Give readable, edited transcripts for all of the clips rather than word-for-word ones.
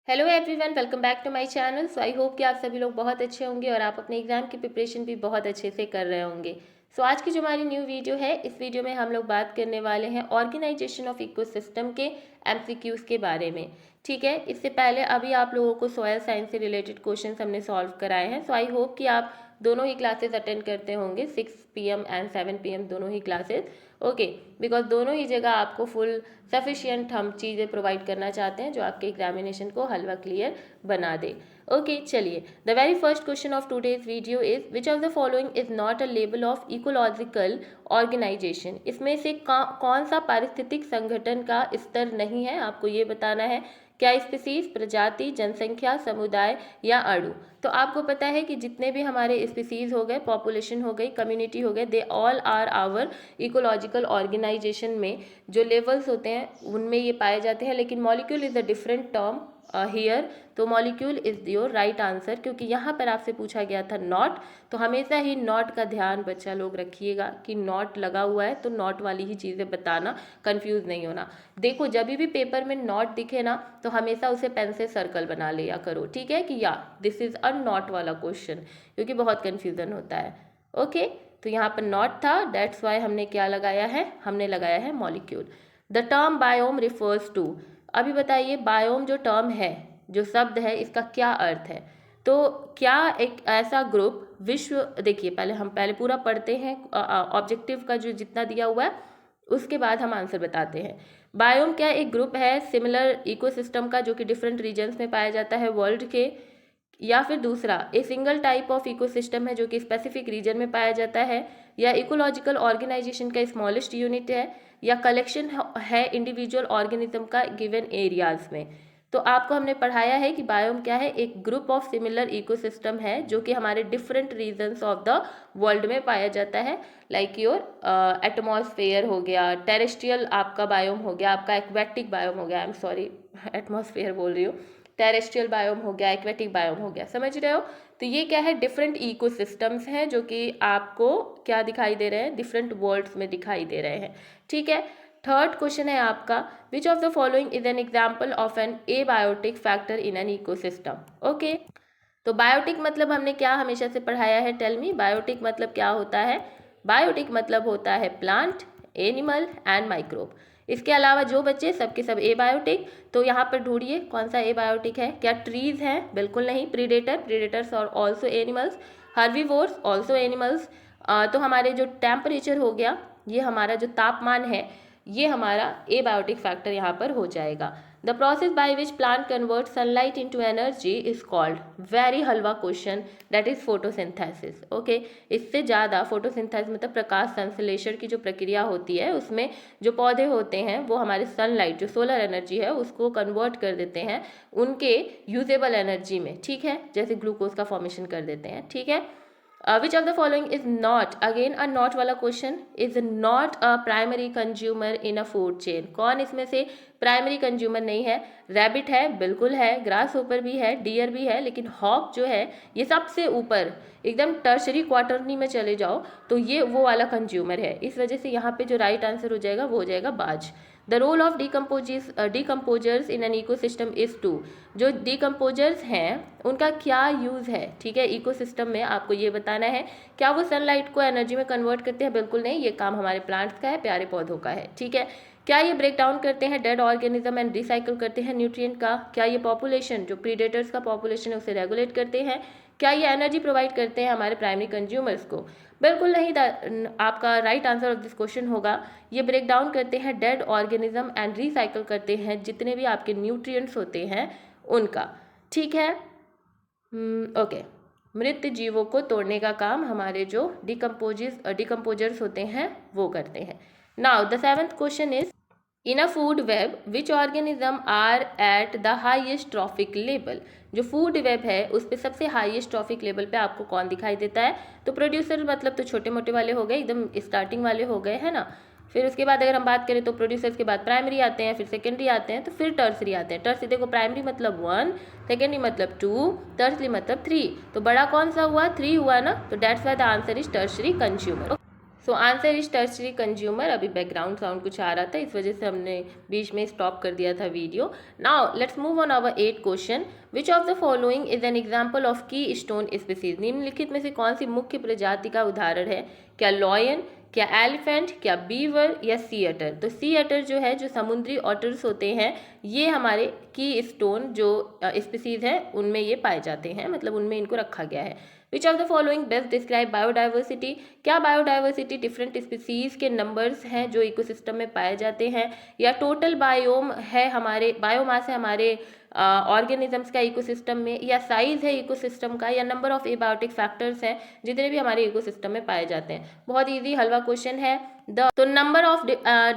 Hello everyone, welcome back to my channel. So I hope कि आप सभी लोग बहुत अच्छे होंगे और आप अपने एग्जाम की प्रिपरेशन भी बहुत अच्छे से कर रहे होंगे। सो आज की जो हमारी न्यू वीडियो है, इस वीडियो में हम लोग बात करने वाले हैं ऑर्गेनाइजेशन ऑफ इकोसिस्टम के एमसीक्यूज के बारे में। ठीक है, इससे पहले अभी आप लोगों को सॉयल साइंस से रिलेटेड क्वेश्चन हमने सॉल्व कराए हैं। सो आई होप कि आप दोनों ही क्लासेस अटेंड करते होंगे, 6 PM एंड 7 PM दोनों ही क्लासेस। ओके, बिकॉज दोनों ही जगह आपको फुल सफिशियंट हम चीज़ें प्रोवाइड करना चाहते हैं जो आपके एग्जामिनेशन को हलवा क्लियर बना दे। ओके, चलिए, the very first question of today's video is which of the following is not a लेबल ऑफ इकोलॉजिकल ऑर्गेनाइजेशन। इसमें से कौन सा पारिस्थितिक संगठन का स्तर नहीं है, आपको ये बताना है। क्या स्पीसीज, प्रजाति, जनसंख्या, समुदाय या अणु। तो आपको पता है कि जितने भी हमारे स्पीसीज हो गए, पॉपुलेशन हो गई, कम्युनिटी हो गए, they all are our ecological organisation में जो लेवल्स होते हैं उनमें ये पाए जाते हैं। लेकिन molecule is a different term here, तो molecule is your right answer, क्योंकि यहाँ पर आपसे पूछा गया था नॉट। तो हमेशा ही नॉट का ध्यान बच्चा लोग रखिएगा कि नॉट लगा हुआ है तो नॉट वाली ही चीज़ें बताना, कंफ्यूज नहीं होना। देखो, जब भी पेपर में नॉट दिखे ना तो हमेशा उसे पेन से सर्कल बना लिया करो, ठीक है, कि या दिस इज अ नॉट वाला क्वेश्चन, क्योंकि बहुत कन्फ्यूजन होता है। ओके, तो यहाँ पर नॉट था, दैट्स वाई हमने क्या लगाया है, हमने लगाया है molecule. The term biome refers to. अभी बताइए, बायोम जो टर्म है, जो शब्द है, इसका क्या अर्थ है। तो क्या एक ऐसा ग्रुप विश्व, देखिए पहले हम पूरा पढ़ते हैं ऑब्जेक्टिव का जो जितना दिया हुआ है, उसके बाद हम आंसर बताते हैं। बायोम क्या एक ग्रुप है सिमिलर इकोसिस्टम का जो कि डिफरेंट रीजन्स में पाया जाता है वर्ल्ड के, या फिर दूसरा a single type of ecosystem है जो कि स्पेसिफिक रीजन में पाया जाता है, या इकोलॉजिकल ऑर्गेनाइजेशन का स्मॉलेस्ट यूनिट है, या कलेक्शन है इंडिविजुअल ऑर्गेनिज्म का गिवन एरियाज में। तो आपको हमने पढ़ाया है कि बायोम क्या है, एक ग्रुप ऑफ सिमिलर इकोसिस्टम है जो कि हमारे different regions of the world में पाया जाता है। लाइक योर एटमॉस्फेयर हो गया, टेरेस्ट्रियल आपका बायोम हो गया, आपका एक्वेटिक बायोम हो गया, आई एम सॉरी एटमॉस्फेयर बोल रही हूँ, टेरेस्ट्रियल बायोम हो गया, एक्वेटिक बायोम हो गया, समझ रहे हो। तो ये क्या है, डिफरेंट इकोसिस्टम्स हैं जो कि आपको क्या दिखाई दे रहे हैं, डिफरेंट वर्ल्ड्स में दिखाई दे रहे हैं। ठीक है, थर्ड क्वेश्चन है आपका, which of the following is an example of an abiotic factor in an ecosystem. Okay, तो बायोटिक मतलब हमने क्या हमेशा से पढ़ाया है, टेल मी, बायोटिक मतलब क्या होता है। बायोटिक मतलब होता है प्लांट, एनिमल एंड माइक्रोब। इसके अलावा जो बच्चे सबके सब एबायोटिक। तो यहाँ पर ढूंढिए कौन सा एबायोटिक है। क्या ट्रीज हैं? बिल्कुल नहीं। प्रीडेटर, प्रीडेटर्स और also animals. Herbivores, also animals. तो हमारे जो टेम्परेचर हो गया, ये हमारा जो तापमान है, ये हमारा एबायोटिक फैक्टर यहाँ पर हो जाएगा। The process by which plant convert sunlight into energy is called, very halwa question, that is photosynthesis. Okay, इससे ज़्यादा फोटोसिंथेसिस मतलब प्रकाश संश्लेषण की जो प्रक्रिया होती है, उसमें जो पौधे होते हैं वो हमारे सनलाइट जो सोलर एनर्जी है उसको कन्वर्ट कर देते हैं उनके यूजेबल एनर्जी में। ठीक है, जैसे ग्लूकोज का फॉर्मेशन कर देते हैं। ठीक है, which of the following is not, again a not वाला question, is not a primary consumer in a food chain. कौन इसमें से प्राइमरी कंज्यूमर नहीं है? रैबिट है, बिल्कुल है, ग्रास होपर भी है, डियर भी है, लेकिन हॉक जो है ये सबसे ऊपर एकदम टर्शरी क्वार्टरनी में चले जाओ तो ये वो वाला कंज्यूमर है। इस वजह से यहाँ पे जो राइट आंसर हो जाएगा वो हो जाएगा बाज। The role of decomposers in an ecosystem is to, जो डिकम्पोजर्स हैं उनका क्या यूज़ है। ठीक है, इकोसिस्टम में आपको ये बताना है। क्या वो सनलाइट को एनर्जी में कन्वर्ट करते हैं? बिल्कुल नहीं, ये काम हमारे प्लांट्स का है, प्यारे पौधों का है। ठीक है, क्या ये ब्रेक डाउन करते हैं डेड ऑर्गेनिज्म एंड रिसाइकिल करते हैं न्यूट्रिएंट का? क्या ये पॉपुलेशन जो प्रीडेटर्स का पॉपुलेशन है उसे रेगुलेट करते हैं? क्या ये एनर्जी प्रोवाइड करते हैं हमारे प्राइमरी कंज्यूमर्स को? बिल्कुल नहीं। आपका right answer of this question होगा ये ब्रेक डाउन करते हैं डेड ऑर्गेनिज्म एंड रिसाइकिल करते हैं जितने भी आपके न्यूट्रिएंट्स होते हैं उनका। ठीक है, ओके, मृत जीवों को तोड़ने का काम हमारे जो डिकम्पोजर्स होते हैं वो करते हैं। Now the seventh question is, in a food web which organism are at the highest trophic level. जो फूड वेब है उस पर सबसे हाईएस्ट ट्रॉफिक लेवल पे आपको कौन दिखाई देता है? तो प्रोड्यूसर मतलब तो छोटे मोटे वाले हो गए, एकदम स्टार्टिंग वाले हो गए, है ना। फिर उसके बाद अगर हम बात करें तो प्रोड्यूसर्स के बाद प्राइमरी आते हैं, फिर सेकेंडरी आते हैं, तो फिर टर्सरी आते हैं। टर्सरी देखो, प्राइमरी मतलब 1, सेकेंडरी मतलब 2, टर्सरी मतलब 3। तो बड़ा कौन सा हुआ? 3 हुआ ना, तो that's why the answer is tertiary consumer. So answer is tertiary consumer. अभी बैकग्राउंड साउंड कुछ आ रहा था, इस वजह से हमने बीच में स्टॉप कर दिया था video. Now let's move on our 8 question. Which of the following is an example of keystone species? निम्नलिखित में से कौन सी मुख्य प्रजाति का उदाहरण है? क्या लॉयन, क्या एलिफेंट, क्या बीवर या सी अटर? तो सी अटर जो है, जो समुद्री ऑटर्स होते हैं, ये हमारे की स्टोन जो स्पीसीज है उनमें ये पाए जाते हैं, मतलब उनमें इनको रखा गया है। Which of the following best describe biodiversity? क्या बायोडाइवर्सिटी डिफरेंट स्पीसीज के नंबर्स हैं जो इकोसिस्टम में पाए जाते हैं, या टोटल बायोम है हमारे, बायोमास है हमारे ऑर्गेनिजम्स का इकोसिस्टम में, या साइज है इकोसिस्टम का, या नंबर ऑफ एबायोटिक फैक्टर्स हैं जितने भी हमारे इकोसिस्टम में पाए जाते हैं। बहुत ईजी हलवा क्वेश्चन है। तो नंबर ऑफ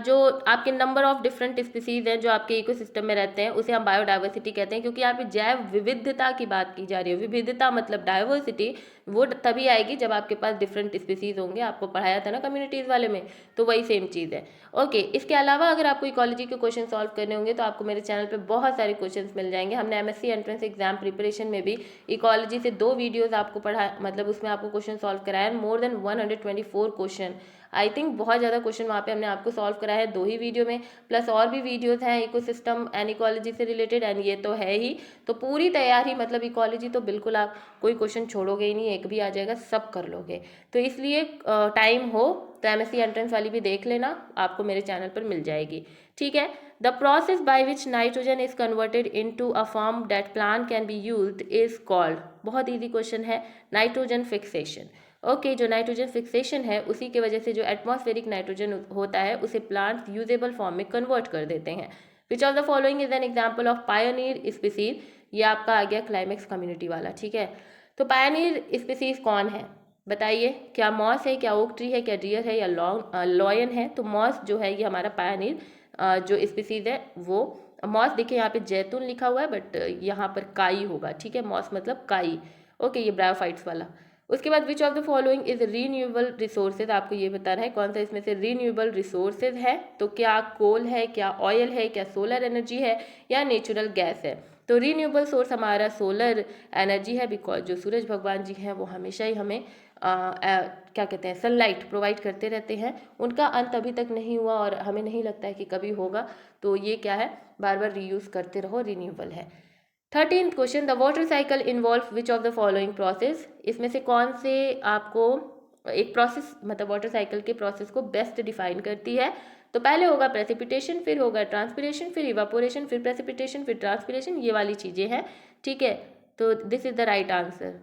जो आपके नंबर ऑफ डिफरेंट स्पीसीज हैं जो आपके इकोसिस्टम में रहते हैं उसे हम बायोडाइवर्सिटी कहते हैं, क्योंकि यहाँ पे जैव विविधता की बात की जा रही है। विविधता मतलब डाइवर्सिटी वो तभी आएगी जब आपके पास डिफरेंट स्पीसीज होंगे। आपको पढ़ाया था ना कम्युनिटीज़ वाले में, तो वही सेम चीज़ है। ओके, इसके अलावा अगर आपको इकोलॉजी के क्वेश्चन सॉल्व करने होंगे तो आपको मेरे चैनल पे बहुत सारे क्वेश्चंस मिल जाएंगे। हमने एमएससी एंट्रेंस एग्जाम प्रिपरेशन में भी इकोलॉजी से 2 वीडियोस आपको पढ़ा, मतलब उसमें आपको क्वेश्चन सॉल्व कराया। More than 124 question, I think बहुत ज़्यादा क्वेश्चन वहाँ पे हमने आपको सॉल्व कराया है 2 ही वीडियो में, प्लस और भी वीडियोस हैं इकोसिस्टम एंड इकोलॉजी से रिलेटेड, एंड ये तो है ही। तो पूरी तैयारी, मतलब इकोलॉजी तो बिल्कुल आप कोई क्वेश्चन छोड़ोगे ही नहीं, एक भी आ जाएगा, सब कर लोगे। तो इसलिए टाइम हो तो एमएससी एंट्रेंस वाली भी देख लेना, आपको मेरे चैनल पर मिल जाएगी। ठीक है। The process by which nitrogen is converted into a form that plant can be used is called? बहुत इजी क्वेश्चन है, नाइट्रोजन फिक्सेशन। ओके, जो नाइट्रोजन फिक्सेशन है उसी के वजह से जो एटमॉस्फेरिक नाइट्रोजन होता है उसे प्लांट्स यूजेबल फॉर्म में कन्वर्ट कर देते हैं। विच of the following is an example of pioneer species? ये आपका आ गया क्लाइमेक्स कम्युनिटी वाला। ठीक है, तो पायोनियर स्पीसीज कौन है बताइए? क्या मॉस है, क्या ओक ट्री है, क्या डियर है, या लॉयन है? तो मॉस जो है ये हमारा पायोनियर जो स्पीसीज है वो मॉस। देखिए यहाँ पे जैतून लिखा हुआ है बट यहाँ पर काई होगा। ठीक है, मॉस मतलब काई। ओके, ये ब्रायोफाइट्स वाला। उसके बाद विच of the following is renewable resources? आपको ये बताना है कौन सा इसमें से रीन्यूएबल रिसोर्सेज है। तो क्या कोल है, क्या ऑयल है, क्या सोलर एनर्जी है, या नेचुरल गैस है? तो रीन्यूएबल सोर्स हमारा सोलर एनर्जी है, बिकॉज जो सूरज भगवान जी हैं वो हमेशा ही हमें क्या कहते हैं, सनलाइट प्रोवाइड करते रहते हैं। उनका अंत अभी तक नहीं हुआ और हमें नहीं लगता है कि कभी होगा। तो ये क्या है, बार बार रीयूज़ करते रहो, रिन्यूएबल है। 13th question, the water cycle involve which of the following process? इसमें से कौन से आपको एक प्रोसेस, मतलब वाटर साइकिल के प्रोसेस को बेस्ट डिफाइन करती है? तो पहले होगा प्रेसिपिटेशन, फिर होगा ट्रांसपिरेशन, फिर इवापोरेशन, फिर प्रेसिपिटेशन, फिर ट्रांसपिरेशन, ये वाली चीज़ें हैं। ठीक है, तो this is the right answer.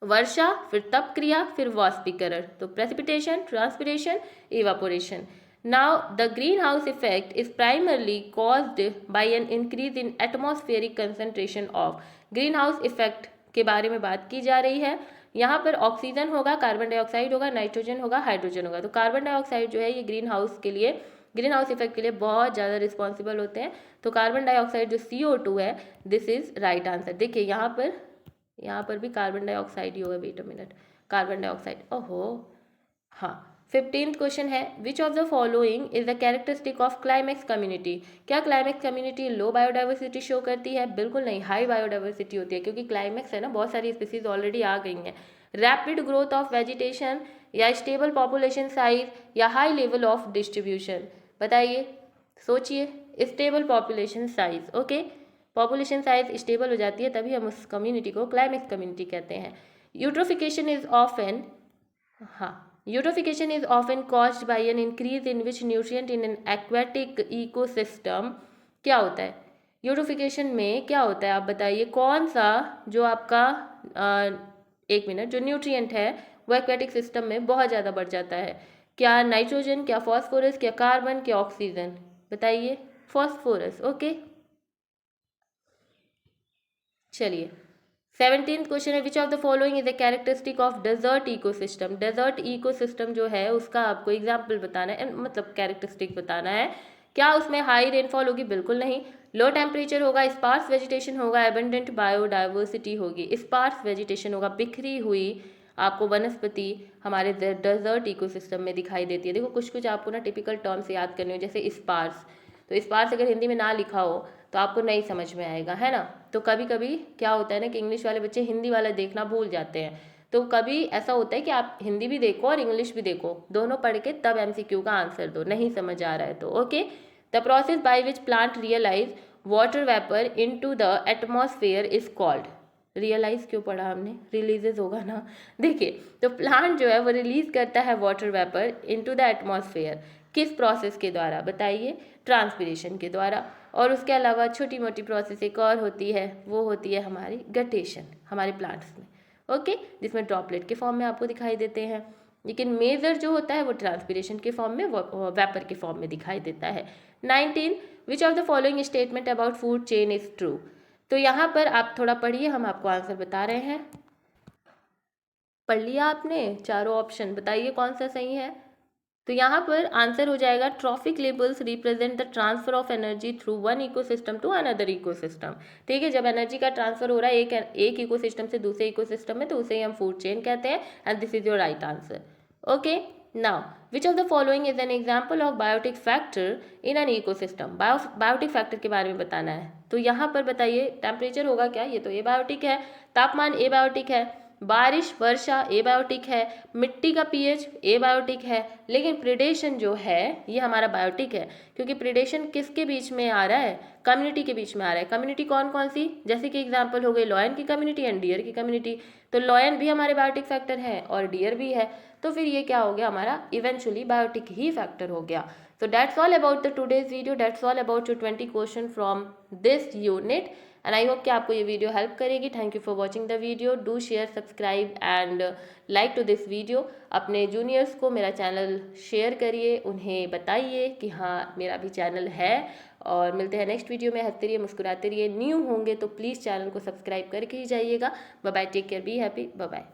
वर्षा, फिर तप क्रिया, फिर वाष्पीकरण। तो precipitation, transpiration, evaporation. Now, the greenhouse effect is primarily caused by an increase in atmospheric concentration of. greenhouse effect के बारे में बात की जा रही है। यहाँ पर ऑक्सीजन होगा, कार्बन डाइऑक्साइड होगा, नाइट्रोजन होगा, हाइड्रोजन होगा। तो कार्बन डाइऑक्साइड जो है ये ग्रीन हाउस इफेक्ट के लिए बहुत ज़्यादा रिस्पॉन्सिबल होते हैं। तो कार्बन डाइऑक्साइड जो CO2 है, दिस इज राइट आंसर। देखिए यहाँ पर भी कार्बन डाइऑक्साइड ही होगा। Wait a minute, carbon dioxide, ओहो हाँ। 15th क्वेश्चन है, which of the following is the characteristic of climax community? क्या climax community low biodiversity show करती है? बिल्कुल नहीं, हाई बायोडाइवर्सिटी होती है, क्योंकि क्लाइमेक्स है ना, बहुत सारी स्पीसीज ऑलरेडी आ गई हैं। रैपिड ग्रोथ ऑफ वेजिटेशन, या स्टेबल पॉपुलेशन साइज, या हाई लेवल ऑफ डिस्ट्रीब्यूशन? बताइए, सोचिए। Stable population size. Okay, population size stable हो जाती है तभी हम उस कम्युनिटी को क्लाइमेक्स कम्युनिटी कहते हैं। यूट्रोफिकेशन इज ऑफन, हाँ, eutrophication is often caused by an increase in which nutrient in an aquatic ecosystem? क्या होता है यूट्रोफिकेशन में, क्या होता है आप बताइए? कौन सा जो आपका एक मिनट, जो न्यूट्रिएंट है वो एक्वेटिक सिस्टम में बहुत ज़्यादा बढ़ जाता है? क्या नाइट्रोजन, क्या फॉस्फोरस, क्या कार्बन, क्या ऑक्सीजन? बताइए। फॉस्फोरस। ओके, चलिए 17th क्वेश्चन है, which of the following is the characteristic of desert ecosystem? Desert ecosystem जो है उसका आपको एग्जाम्पल बताना है, मतलब कैरेक्टरिस्टिक बताना है। क्या उसमें हाई रेनफॉल होगी? बिल्कुल नहीं। लो टेम्परेचर होगा, स्पार्स वेजिटेशन होगा, एबंडेंट बायोडाइवर्सिटी होगी। स्पार्स वेजिटेशन होगा, बिखरी हुई आपको वनस्पति हमारे डेजर्ट इकोसिस्टम में दिखाई देती है। देखो कुछ कुछ आपको ना टिपिकल टर्म्स याद करने हो, जैसे स्पार्स। तो स्पार्स अगर हिंदी में ना लिखा हो तो आपको नहीं समझ में आएगा, है ना। तो कभी कभी क्या होता है ना कि इंग्लिश वाले बच्चे हिंदी वाला देखना भूल जाते हैं, तो कभी ऐसा होता है कि आप हिंदी भी देखो और इंग्लिश भी देखो, दोनों पढ़ के तब MCQ का आंसर दो, नहीं समझ आ रहा है तो। Okay, the process by which plant realise water vapour into the atmosphere is called. Realise क्यों पढ़ा हमने, रिलीजेज होगा ना। देखिए, तो प्लांट जो है वो रिलीज करता है water vapour into the atmosphere, किस प्रोसेस के द्वारा बताइए, ट्रांसपिरेशन के द्वारा। और उसके अलावा छोटी मोटी प्रोसेस एक और होती है, वो होती है हमारी गटेशन हमारे प्लांट्स में। ओके, जिसमें ड्रॉपलेट के फॉर्म में आपको दिखाई देते हैं, लेकिन मेजर जो होता है वो ट्रांसपिरेशन के फॉर्म में, वेपर के फॉर्म में दिखाई देता है। 19, विच of the following statement about food chain is true. तो यहाँ पर आप थोड़ा पढ़िए, हम आपको आंसर बता रहे हैं। पढ़ लिया आपने चारों ऑप्शन, बताइए कौन सा सही है। तो यहाँ पर आंसर हो जाएगा, trophic levels represent the transfer of energy through one ecosystem to another ecosystem. ठीक है, जब एनर्जी का ट्रांसफर हो रहा है एक इकोसिस्टम से दूसरे इकोसिस्टम में, तो उसे ही हम फूड चेन कहते हैं। And this is your right answer. Okay, now which of the following is an example of biotic factor in an ecosystem. Biotic factor के बारे में बताना है, तो यहाँ पर बताइए टेम्परेचर होगा क्या, ये तो एबायोटिक है, तापमान एबायोटिक है, बारिश वर्षा एबायोटिक है, मिट्टी का पीएच एबायोटिक है, लेकिन प्रिडेशन जो है ये हमारा बायोटिक है, क्योंकि प्रिडेशन किसके बीच में आ रहा है, कम्युनिटी के बीच में आ रहा है। कम्युनिटी कौन कौन सी, जैसे कि एग्जांपल हो गई लॉयन की कम्युनिटी एंड डियर की कम्युनिटी, तो लॉयन भी हमारे बायोटिक फैक्टर है और डियर भी है, तो फिर ये क्या हो गया हमारा इवेंचुअली बायोटिक ही फैक्टर हो गया। So that's all about the today's video. That's all about your 20 question from this unit. And I hope कि आपको ये वीडियो हेल्प करेगी। Thank you for watching the video. Do share, subscribe and like to this video. अपने juniors को मेरा channel share करिए, उन्हें बताइए कि हाँ मेरा भी चैनल है। और मिलते हैं नेक्स्ट वीडियो में। हंसते रहिए, मुस्कुराते रहिए। न्यू होंगे तो प्लीज़ चैनल को सब्सक्राइब करके ही जाइएगा। Bye bye, take care, be happy, bye bye.